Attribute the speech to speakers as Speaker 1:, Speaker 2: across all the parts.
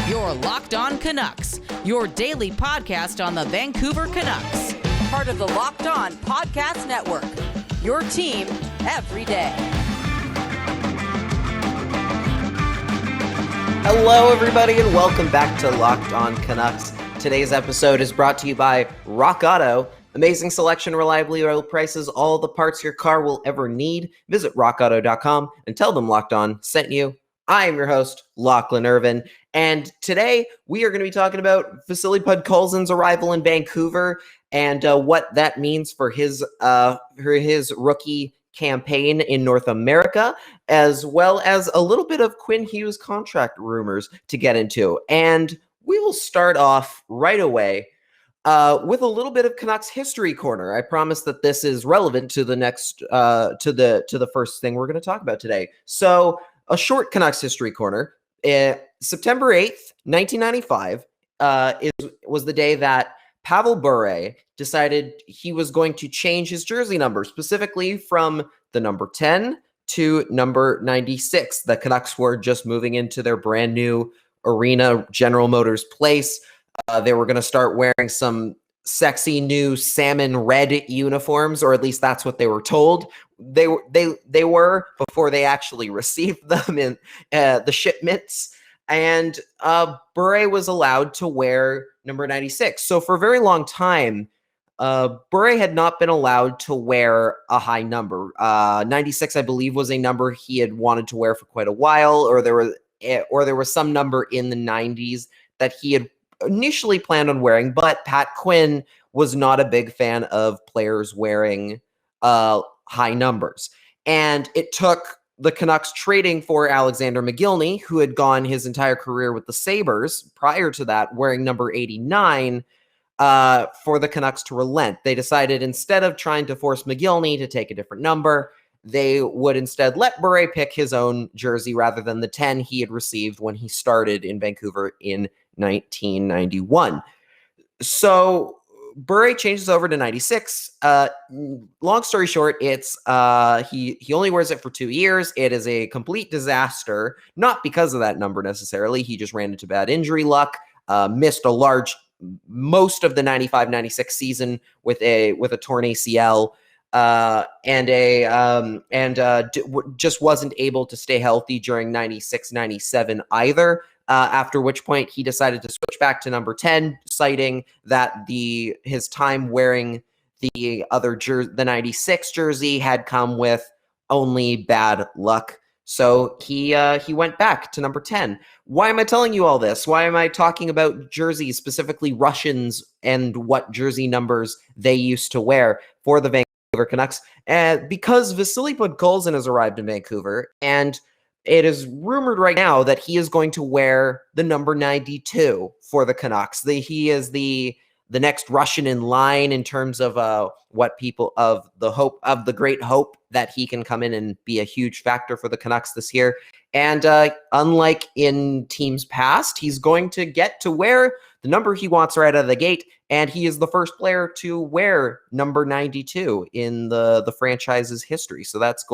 Speaker 1: Your Locked On Canucks, your daily podcast on the Vancouver Canucks. Part of the Locked On Podcast Network, your team every day.
Speaker 2: Hello, everybody, and welcome back to Locked On Canucks. Today's episode is brought to you by Rock Auto. Amazing selection, reliably low prices, all the parts your car will ever need. Visit rockauto.com and tell them Locked On sent you. I am your host, Lachlan Irvin, and today we are going to be talking about Vasili Podkolzin's arrival in Vancouver and what that means for his rookie campaign in North America, as well as a little bit of Quinn Hughes contract rumors to get into. And we will start off right away with a little bit of Canucks history corner. I promise that this is relevant to the next to the first thing we're going to talk about today. So, a short Canucks history corner. September 8th, 1995 was the day that Pavel Bure decided he was going to change his jersey number, specifically from the number 10 to number 96. The Canucks were just moving into their brand new arena, General Motors Place. They were going to start wearing some sexy new salmon red uniforms, or at least that's what they were told. They were before they actually received them in the shipments. And Bure was allowed to wear number 96. So for a very long time, Bure had not been allowed to wear a high number. 96, I believe, was a number he had wanted to wear for quite a while, or there was some number in the 90s that he had initially planned on wearing, but Pat Quinn was not a big fan of players wearing high numbers. And it took the Canucks trading for Alexander McGillney, who had gone his entire career with the Sabres prior to that, wearing number 89, for the Canucks to relent. They decided instead of trying to force McGillney to take a different number, they would instead let Bure pick his own jersey rather than the 10 he had received when he started in Vancouver in 1991. So Bure changes over to 96. Long story short, it's he only wears it for 2 years. It is a complete disaster, not because of that number necessarily. He just ran into bad injury luck, missed most of the 95-96 season with a torn ACL, just wasn't able to stay healthy during 96-97 either. After which point he decided to switch back to number 10, citing that his time wearing the 96 jersey had come with only bad luck. So he went back to number 10. Why am I telling you all this? Why am I talking about jerseys, specifically Russians, and what jersey numbers they used to wear for the Vancouver Canucks? Because Vasili Podkolzin has arrived in Vancouver, and it is rumored right now that he is going to wear the number 92 for the Canucks. He is the next Russian in line in terms of the great hope that he can come in and be a huge factor for the Canucks this year. And unlike in teams past, he's going to get to wear the number he wants right out of the gate, and he is the first player to wear number 92 in the franchise's history. So that's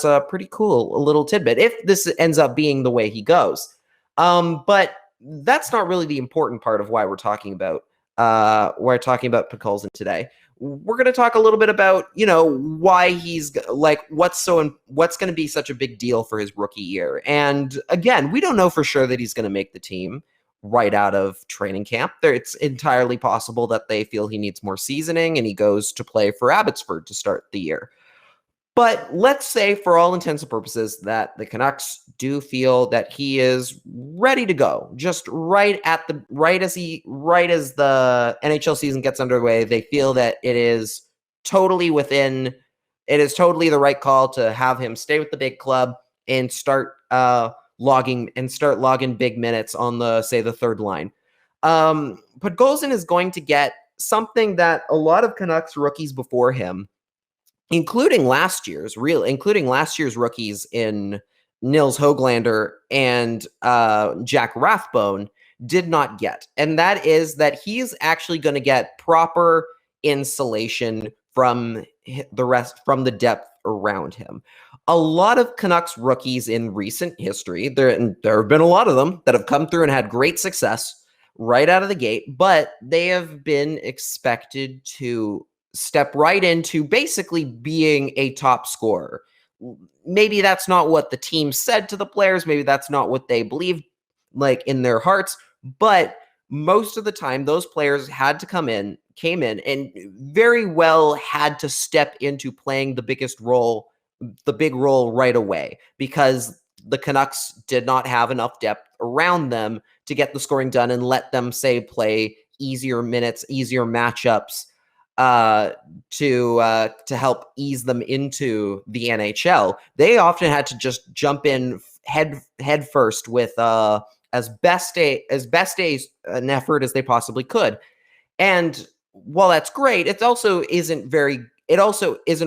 Speaker 2: a pretty cool little tidbit if this ends up being the way he goes. But that's not really the important part of why we're talking about Podkolzin today. We're going to talk a little bit about, why he's like, what's going to be such a big deal for his rookie year. And again, we don't know for sure that he's going to make the team right out of training camp. It's entirely possible that they feel he needs more seasoning and he goes to play for Abbotsford to start the year. But let's say, for all intents and purposes, that the Canucks do feel that he is ready to go. Just right as the NHL season gets underway, they feel that it is totally the right call to have him stay with the big club and start logging big minutes on the third line. Podkolzin is going to get something that a lot of Canucks rookies before him, including last year's rookies in Nils Höglander and Jack Rathbone, did not get. And that is that he's actually going to get proper insulation from the depth around him. A lot of Canucks rookies in recent history, there have been a lot of them that have come through and had great success right out of the gate, but they have been expected to step right into basically being a top scorer. Maybe that's not what the team said to the players. Maybe that's not what they believed, like, in their hearts. But most of the time, those players came in, and very well had to step into playing the big role right away, because the Canucks did not have enough depth around them to get the scoring done and let them, say, play easier minutes, easier matchups, to help ease them into the NHL. They often had to just jump in head first with as best an effort as they possibly could. And while that's great, it also isn't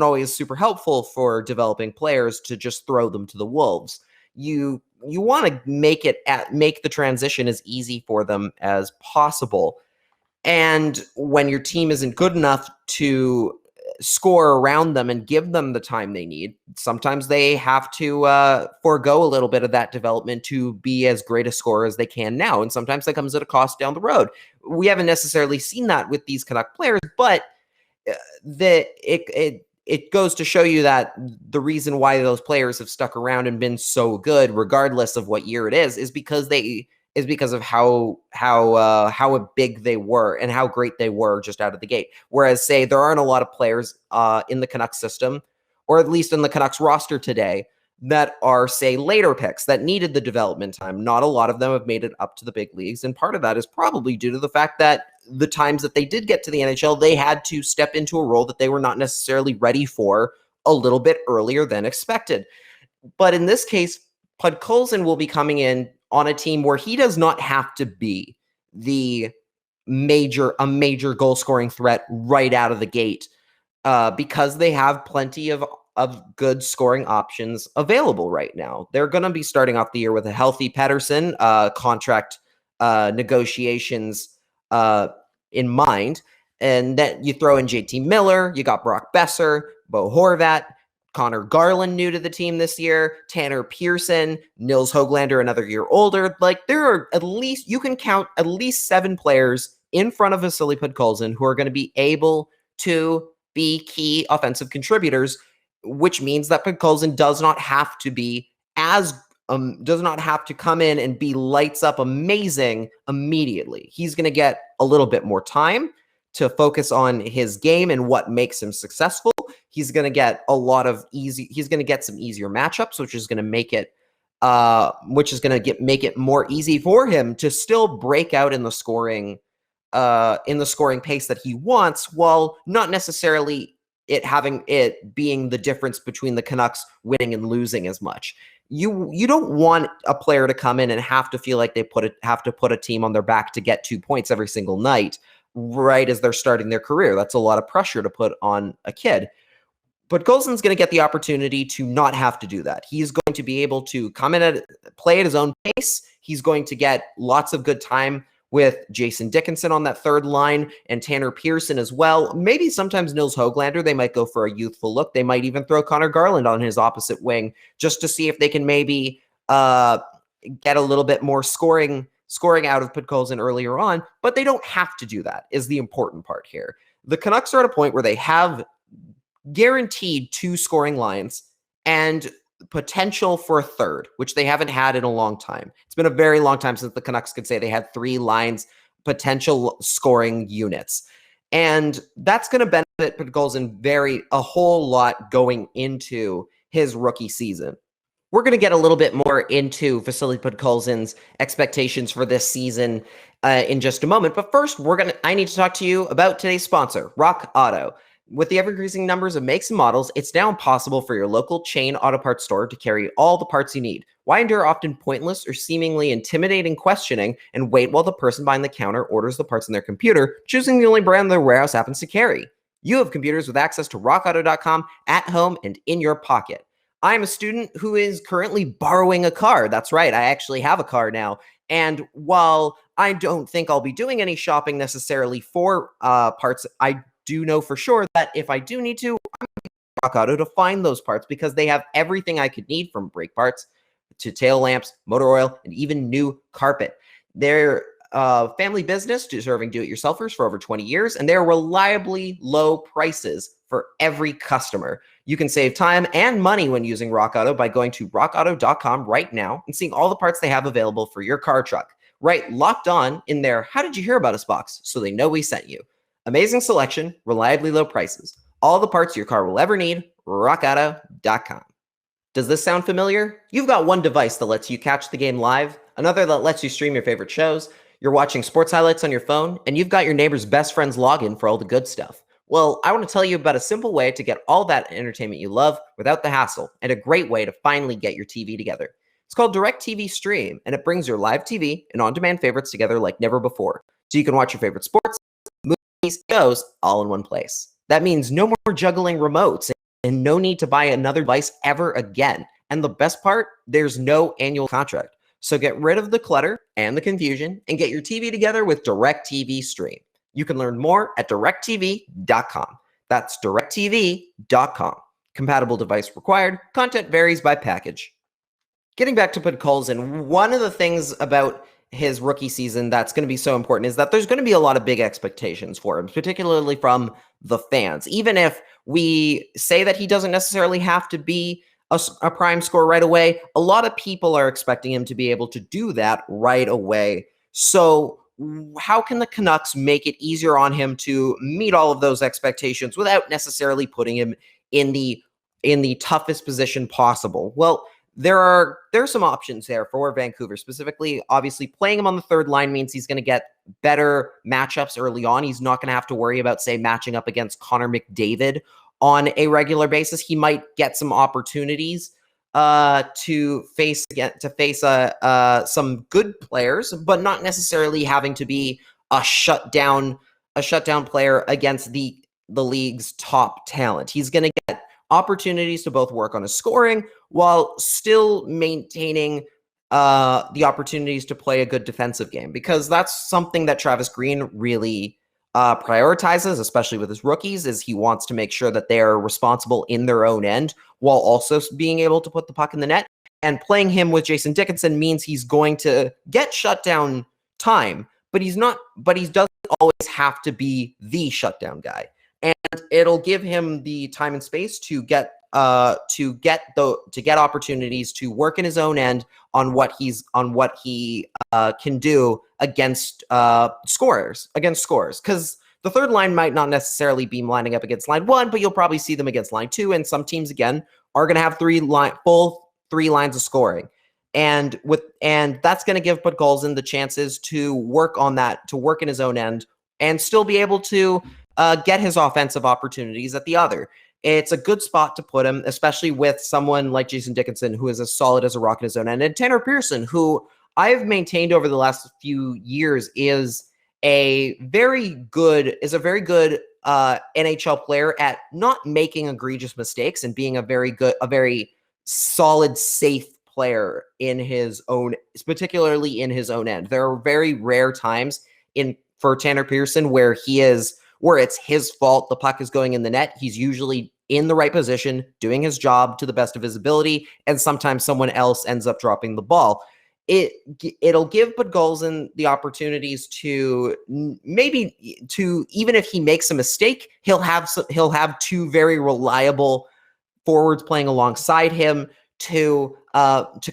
Speaker 2: always super helpful for developing players to just throw them to the wolves. You want to make the transition as easy for them as possible. And when your team isn't good enough to score around them and give them the time they need, sometimes they have to forego a little bit of that development to be as great a scorer as they can now. And sometimes that comes at a cost down the road. We haven't necessarily seen that with these Canuck players, but it goes to show you that the reason why those players have stuck around and been so good, regardless of what year it is because of how big they were and how great they were just out of the gate. Whereas, say, there aren't a lot of players in the Canucks system, or at least in the Canucks roster today, that are, say, later picks that needed the development time. Not a lot of them have made it up to the big leagues, and part of that is probably due to the fact that the times that they did get to the NHL, they had to step into a role that they were not necessarily ready for a little bit earlier than expected. But in this case, Podkolzin will be coming in on a team where he does not have to be a major goal scoring threat right out of the gate, because they have plenty of good scoring options available right now. They're going to be starting off the year with a healthy Pettersson, contract negotiations in mind. And then you throw in JT Miller, you got Brock Besser, Bo Horvat, Connor Garland new to the team this year, Tanner Pearson, Nils Höglander another year older. Like, there are you can count at least 7 players in front of Vasili Podkolzin who are going to be able to be key offensive contributors, which means that Podkolzin does not have to come in and be lights up amazing immediately. He's going to get a little bit more time to focus on his game and what makes him successful. He's going to get he's going to get some easier matchups, which is going to make it more easy for him to still break out in the scoring pace that he wants, while not necessarily it being the difference between the Canucks winning and losing as much. You don't want a player to come in and have to feel like they have to put a team on their back to get 2 points every single night right as they're starting their career. That's a lot of pressure to put on a kid. But Golson's going to get the opportunity to not have to do that. He's going to be able to come in and play at his own pace. He's going to get lots of good time with Jason Dickinson on that third line and Tanner Pearson as well. Maybe sometimes Nils Höglander, they might go for a youthful look. They might even throw Connor Garland on his opposite wing just to see if they can maybe get a little bit more scoring out of Podkolzin earlier on, but they don't have to do that, is the important part here. The Canucks are at a point where they have guaranteed 2 scoring lines and potential for a third, which they haven't had in a long time. It's been a very long time since the Canucks could say they had 3 lines, potential scoring units. And that's going to benefit Podkolzin a whole lot going into his rookie season. We're going to get a little bit more into Vasili Podkolzin's expectations for this season in just a moment. But first, I need to talk to you about today's sponsor, Rock Auto. With the ever-increasing numbers of makes and models, it's now impossible for your local chain auto parts store to carry all the parts you need. Why endure often pointless or seemingly intimidating questioning and wait while the person behind the counter orders the parts on their computer, choosing the only brand their warehouse happens to carry? You have computers with access to rockauto.com at home and in your pocket. I'm a student who is currently borrowing a car. That's right, I actually have a car now. And while I don't think I'll be doing any shopping necessarily for parts, I do know for sure that if I do need to, I'm going to Rock Auto to find those parts because they have everything I could need, from brake parts to tail lamps, motor oil, and even new carpet. They're family business serving do-it-yourselfers for over 20 years, and they're reliably low prices for every customer. You can save time and money when using Rock Auto by going to rockauto.com right now and seeing all the parts they have available for your car or truck. Write Locked On in their "How did you hear about us" box so they know we sent you. Amazing selection, reliably low prices. All the parts your car will ever need, rockauto.com. Does this sound familiar? You've got one device that lets you catch the game live, another that lets you stream your favorite shows, you're watching sports highlights on your phone, and you've got your neighbor's best friend's login for all the good stuff. Well, I want to tell you about a simple way to get all that entertainment you love without the hassle, and a great way to finally get your TV together. It's called DirecTV Stream, and it brings your live TV and on-demand favorites together like never before, so you can watch your favorite sports, movies, shows all in one place. That means no more juggling remotes and no need to buy another device ever again. And the best part, there's no annual contract. So get rid of the clutter and the confusion and get your TV together with DirecTV Stream. You can learn more at directtv.com. That's directtv.com. Compatible device required. Content varies by package. Getting back to Podkolzin, one of the things about his rookie season that's going to be so important is that there's going to be a lot of big expectations for him, particularly from the fans. Even if we say that he doesn't necessarily have to be a prime scorer right away, a lot of people are expecting him to be able to do that right away. So how can the Canucks make it easier on him to meet all of those expectations without necessarily putting him in the toughest position possible? Well, there are some options there for Vancouver specifically. Obviously, playing him on the third line means he's going to get better matchups early on. He's not going to have to worry about, say, matching up against Connor McDavid on a regular basis. He might get some opportunities to face some good players, but not necessarily having to be a shutdown player against the league's top talent. He's going to get opportunities to both work on his scoring while still maintaining the opportunities to play a good defensive game, because that's something that Travis Green really prioritizes, especially with his rookies, is he wants to make sure that they're responsible in their own end while also being able to put the puck in the net. And playing him with Jason Dickinson means he's going to get shutdown time, but he doesn't always have to be the shutdown guy. And it'll give him the time and space to get opportunities to work in his own end on what he can do against scorers. Because the third line might not necessarily be lining up against line one, but you'll probably see them against line two. And some teams, again, are going to have full three lines of scoring. And that's going to give Podkolzin the chances to work on that, to work in his own end, and still be able to get his offensive opportunities at the other. It's a good spot to put him, especially with someone like Jason Dickinson, who is as solid as a rock in his own end, and Tanner Pearson, who I've maintained over the last few years is a very good NHL player at not making egregious mistakes and being a very solid, safe player in his own, particularly in his own end. There are very rare times for Tanner Pearson where it's his fault the puck is going in the net. He's usually in the right position, doing his job to the best of his ability, and sometimes someone else ends up dropping the ball. It'll give Podkolzin the opportunities to even if he makes a mistake, he'll have two very reliable forwards playing alongside him to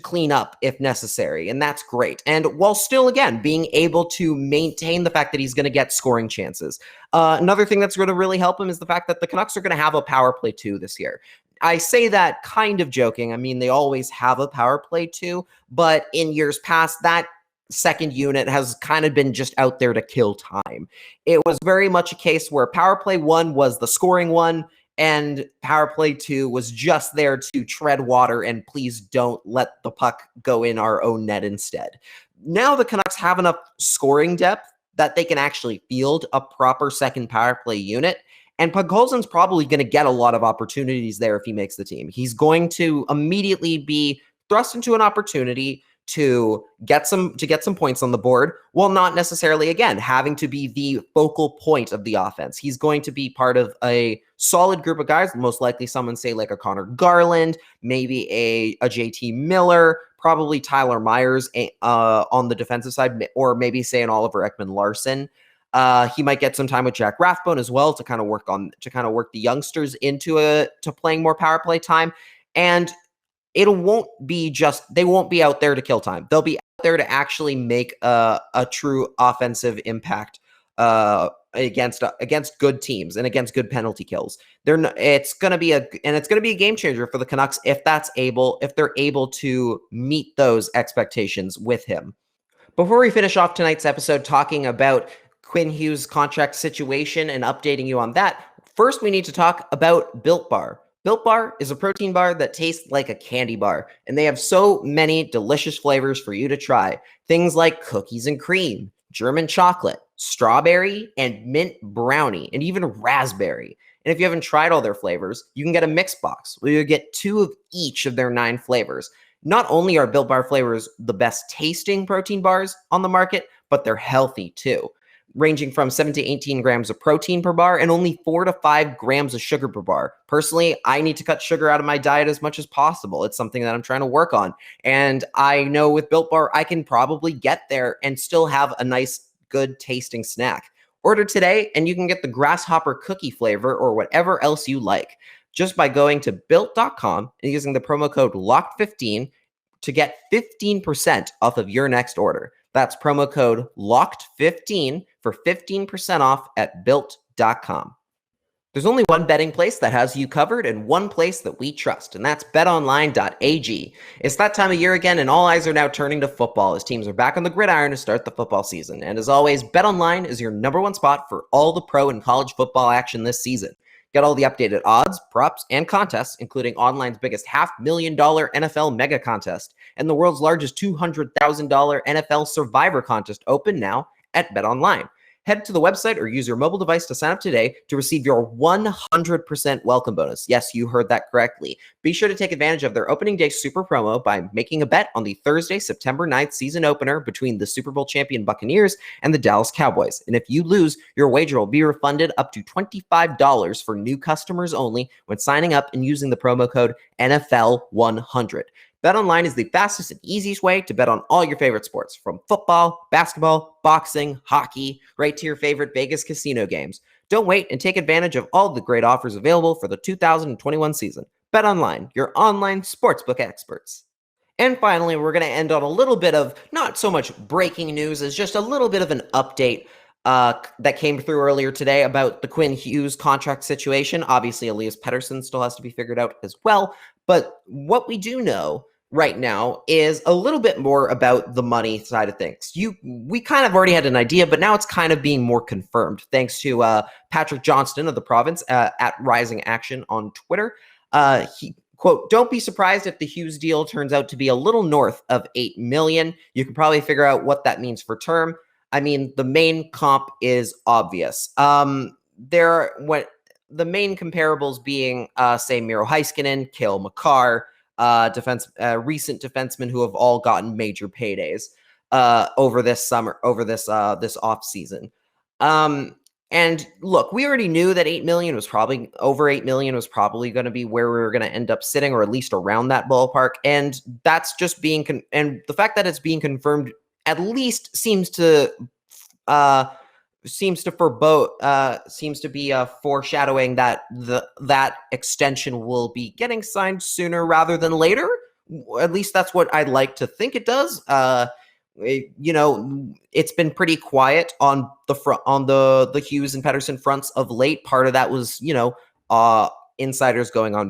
Speaker 2: clean up if necessary, and that's great. And while still, again, being able to maintain the fact that he's going to get scoring chances. Another thing that's going to really help him is the fact that the Canucks are going to have a power play 2 this year. I say that kind of joking. I mean, they always have a power play 2, but in years past, that second unit has kind of been just out there to kill time. It was very much a case where power play 1 was the scoring one, and power play 2 was just there to tread water and please don't let the puck go in our own net instead. Now the Canucks have enough scoring depth that they can actually field a proper second power play unit. And Podkolzin's probably going to get a lot of opportunities there if he makes the team. He's going to immediately be thrust into an opportunity to get some points on the board, while not necessarily, again, having to be the focal point of the offense. He's going to be part of a solid group of guys, most likely someone, say, like a Connor Garland, maybe a JT Miller, probably Tyler Myers on the defensive side, or maybe, say, an Oliver Ekman-Larsson. He might get some time with Jack Rathbone as well to kind of work the youngsters to playing more power play time. And they won't be out there to kill time. They'll be out there to actually make a true offensive impact against good teams and against good penalty kills. It's going to be a game changer for the Canucks if they're able to meet those expectations with him. Before we finish off tonight's episode talking about Quinn Hughes' contract situation and updating you on that, first we need to talk about Built Bar. Built Bar is a protein bar that tastes like a candy bar, and they have so many delicious flavors for you to try. Things like cookies and cream, German chocolate, strawberry, and mint brownie, and even raspberry. And if you haven't tried all their flavors, you can get a mix box where you get 2 of each of their 9 flavors. Not only are Built Bar flavors the best tasting protein bars on the market, but they're healthy too, ranging from 7 to 18 grams of protein per bar and only 4 to 5 grams of sugar per bar. Personally, I need to cut sugar out of my diet as much as possible. It's something that I'm trying to work on. And I know with Built Bar, I can probably get there and still have a nice, good tasting snack. Order today and you can get the grasshopper cookie flavor or whatever else you like just by going to built.com and using the promo code LOCKED15 to get 15% off of your next order. That's promo code LOCKED15 for 15% off at built.com. There's only one betting place that has you covered and one place that we trust, and that's betonline.ag. It's that time of year again, and all eyes are now turning to football as teams are back on the gridiron to start the football season. And as always, BetOnline is your number one spot for all the pro and college football action this season. Get all the updated odds, props, and contests, including online's biggest $500,000 NFL mega contest and the world's largest $200,000 NFL Survivor contest open now at BetOnline. Head to the website or use your mobile device to sign up today to receive your 100% welcome bonus. Yes, you heard that correctly. Be sure to take advantage of their opening day super promo by making a bet on the Thursday, September 9th season opener between the Super Bowl champion Buccaneers and the Dallas Cowboys. And if you lose, your wager will be refunded up to $25 for new customers only when signing up and using the promo code NFL100. BetOnline is the fastest and easiest way to bet on all your favorite sports, from football, basketball, boxing, hockey, right to your favorite Vegas casino games. Don't wait and take advantage of all the great offers available for the 2021 season. BetOnline, your online sportsbook experts. And finally, we're going to end on a little bit of not so much breaking news as just a little bit of an update that came through earlier today about the Quinn Hughes contract situation. Obviously, Elias Pettersson still has to be figured out as well. But what we do know right now is a little bit more about the money side of things. We kind of already had an idea, but now it's kind of being more confirmed thanks to Patrick Johnston of the Province at Rising Action on Twitter. He, quote, "Don't be surprised if the Hughes deal turns out to be a little north of $8 million. You can probably figure out what that means for term. I mean, the main comp is obvious. The main comparables being, say, Miro Heiskanen, Cale Makar, recent defensemen who have all gotten major paydays over this summer, over this off season. And look, we already knew that $8 million was probably going to be where we were going to end up sitting, or at least around that ballpark. And that's just and the fact that it's being confirmed at least seems to be foreshadowing that that extension will be getting signed sooner rather than later. At least that's what I'd like to think it does. It's been pretty quiet on the front, on the Hughes and Pettersson fronts of late. Part of that was, insiders going on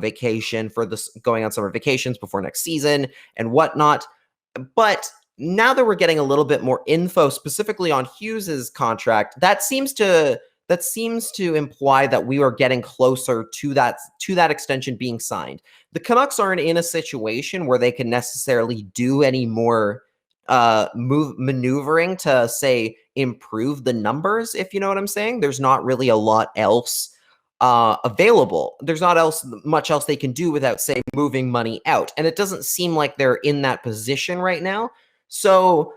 Speaker 2: summer vacations before next season and whatnot. But now that we're getting a little bit more info specifically on Hughes's contract, that seems to imply that we are getting closer to that extension being signed. The Canucks aren't in a situation where they can necessarily do any more maneuvering to, say, improve the numbers, if you know what I'm saying. There's not really a lot else available. There's not much else they can do without, say, moving money out. And it doesn't seem like they're in that position right now. So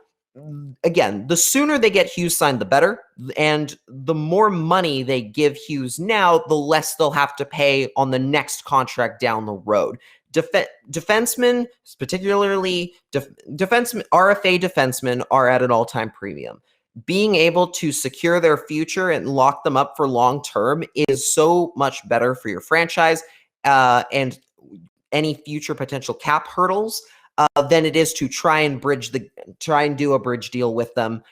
Speaker 2: again, the sooner they get Hughes signed, the better. And the more money they give Hughes now, the less they'll have to pay on the next contract down the road. Defensemen, particularly defensemen, RFA defensemen, are at an all-time premium. Being able to secure their future and lock them up for long term is so much better for your franchise and any future potential cap hurdles than it is to try and do a bridge deal with them,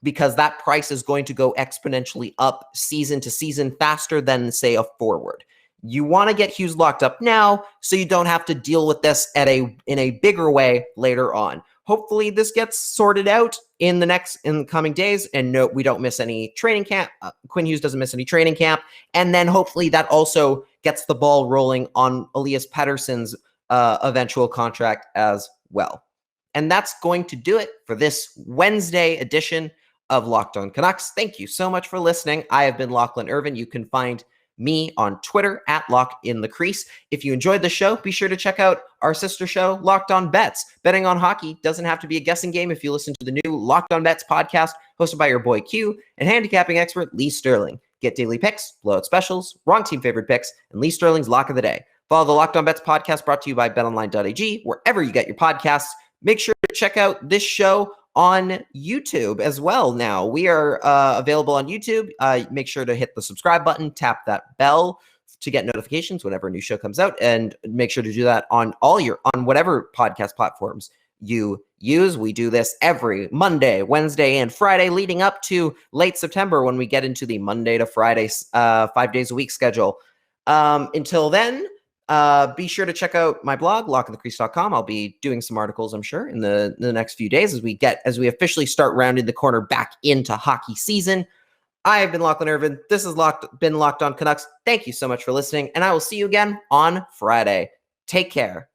Speaker 2: because that price is going to go exponentially up season to season faster than, say, a forward. You want to get Hughes locked up now so you don't have to deal with this in a bigger way later on. Hopefully this gets sorted out in the coming days, and no, we don't miss any training camp. Quinn Hughes doesn't miss any training camp, and then hopefully that also gets the ball rolling on Elias Pettersson's eventual contract as well. And that's going to do it for this Wednesday edition of Locked On Canucks. Thank you so much for listening. I have been Lachlan Irvin. You can find me on Twitter at Lock in the Crease. If you enjoyed the show, be sure to check out our sister show, Locked On Bets. Betting on hockey doesn't have to be a guessing game if you listen to the new Locked On Bets podcast hosted by your boy Q and handicapping expert Lee Sterling. Get daily picks, blowout specials, wrong team favorite picks, and Lee Sterling's Lock of the Day. Follow the Locked On Bets podcast brought to you by BetOnline AG wherever you get your podcasts. Make sure to check out this show on YouTube as well. Now we are available on YouTube. Make sure to hit the subscribe button, tap that bell to get notifications whenever a new show comes out, and make sure to do that on whatever podcast platforms you use. We do this every Monday, Wednesday, and Friday leading up to late September when we get into the Monday to Friday 5 days a week schedule. Until then, be sure to check out my blog, lockofthecrease.com. I'll be doing some articles, I'm sure, in the next few days as we officially start rounding the corner back into hockey season. I have been Lachlan Irvin. This has been Locked On Canucks. Thank you so much for listening, and I will see you again on Friday. Take care.